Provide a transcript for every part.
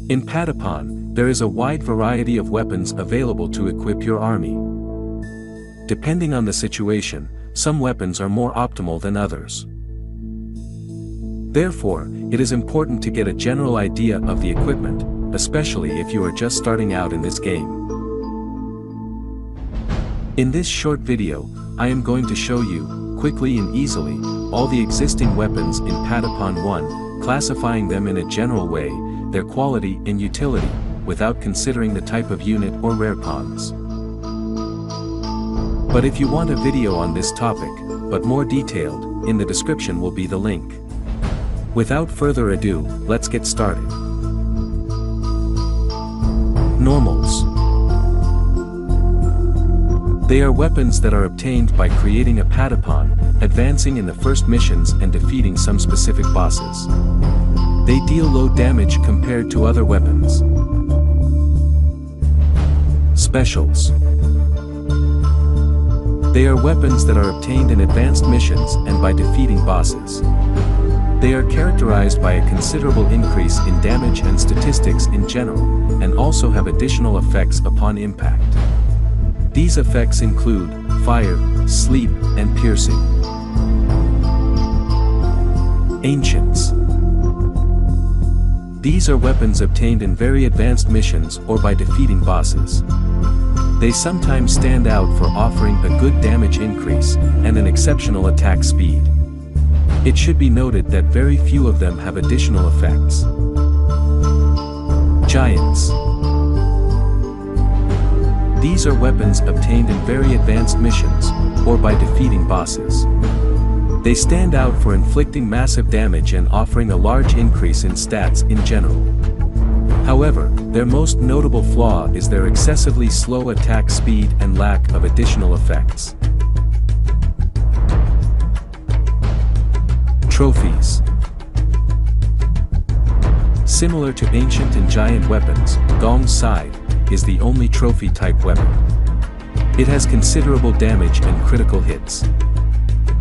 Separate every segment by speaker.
Speaker 1: In Patapon, there is a wide variety of weapons available to equip your army. Depending on the situation, some weapons are more optimal than others. Therefore, it is important to get a general idea of the equipment, especially if you are just starting out in this game. In this short video, I am going to show you, quickly and easily, all the existing weapons in Patapon 1, classifying them in a general way, their quality and utility, without considering the type of unit or rare pawns. But if you want a video on this topic, but more detailed, in the description will be the link. Without further ado, let's get started. Normals. They are weapons that are obtained by creating a Patapon, advancing in the first missions and defeating some specific bosses. They deal low damage compared to other weapons. Specials. They are weapons that are obtained in advanced missions and by defeating bosses. They are characterized by a considerable increase in damage and statistics in general, and also have additional effects upon impact. These effects include fire, sleep, and piercing. Ancients. These are weapons obtained in very advanced missions or by defeating bosses. They sometimes stand out for offering a good damage increase and an exceptional attack speed. It should be noted that very few of them have additional effects. Giants. These are weapons obtained in very advanced missions, or by defeating bosses. They stand out for inflicting massive damage and offering a large increase in stats in general. However, their most notable flaw is their excessively slow attack speed and lack of additional effects. Trophies. Similar to ancient and giant weapons, Gong's Scythe is the only trophy-type weapon. It has considerable damage and critical hits.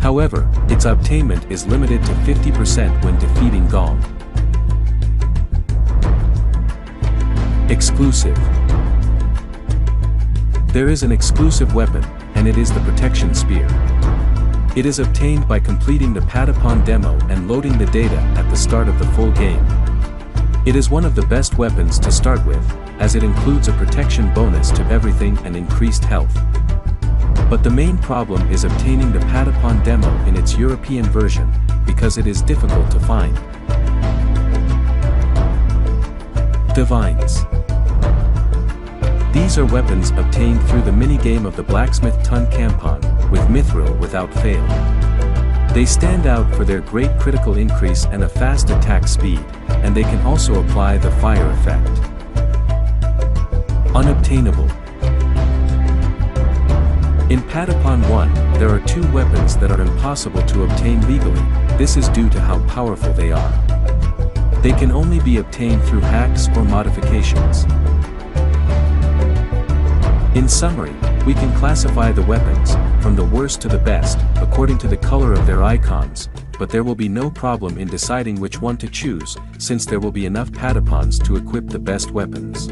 Speaker 1: However, its obtainment is limited to 50% when defeating Gong. Exclusive. There is an exclusive weapon, and it is the Protection Spear. It is obtained by completing the Patapon demo and loading the data at the start of the full game. It is one of the best weapons to start with, as it includes a protection bonus to everything and increased health. But the main problem is obtaining the Patapon demo in its European version, because it is difficult to find. Divines. These are weapons obtained through the minigame of the Blacksmith Ton Campon, with Mithril without fail. They stand out for their great critical increase and a fast attack speed, and they can also apply the fire effect. Unobtainable. In Patapon 1, there are two weapons that are impossible to obtain legally. This is due to how powerful they are. They can only be obtained through hacks or modifications. In summary, we can classify the weapons, from the worst to the best, according to the color of their icons, but there will be no problem in deciding which one to choose, since there will be enough Patapons to equip the best weapons.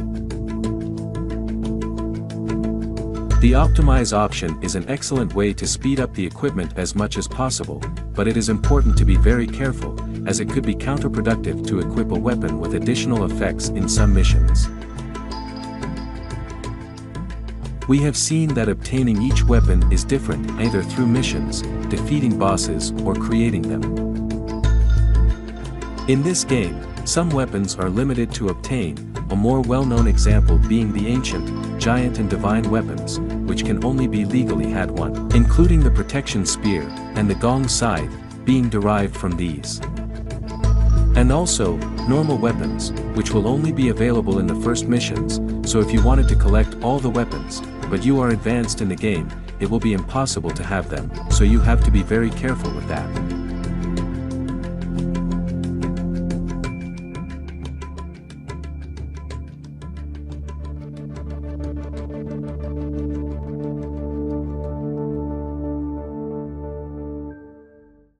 Speaker 1: The Optimize option is an excellent way to speed up the equipment as much as possible, but it is important to be very careful, as it could be counterproductive to equip a weapon with additional effects in some missions. We have seen that obtaining each weapon is different either through missions, defeating bosses, or creating them. In this game, some weapons are limited to obtain, a more well-known example being the ancient, giant and divine weapons, which can only be legally had one, including the Protection Spear, and the Gong Scythe, being derived from these. And also, normal weapons, which will only be available in the first missions, so if you wanted to collect all the weapons, but you are advanced in the game, it will be impossible to have them, so you have to be very careful with that.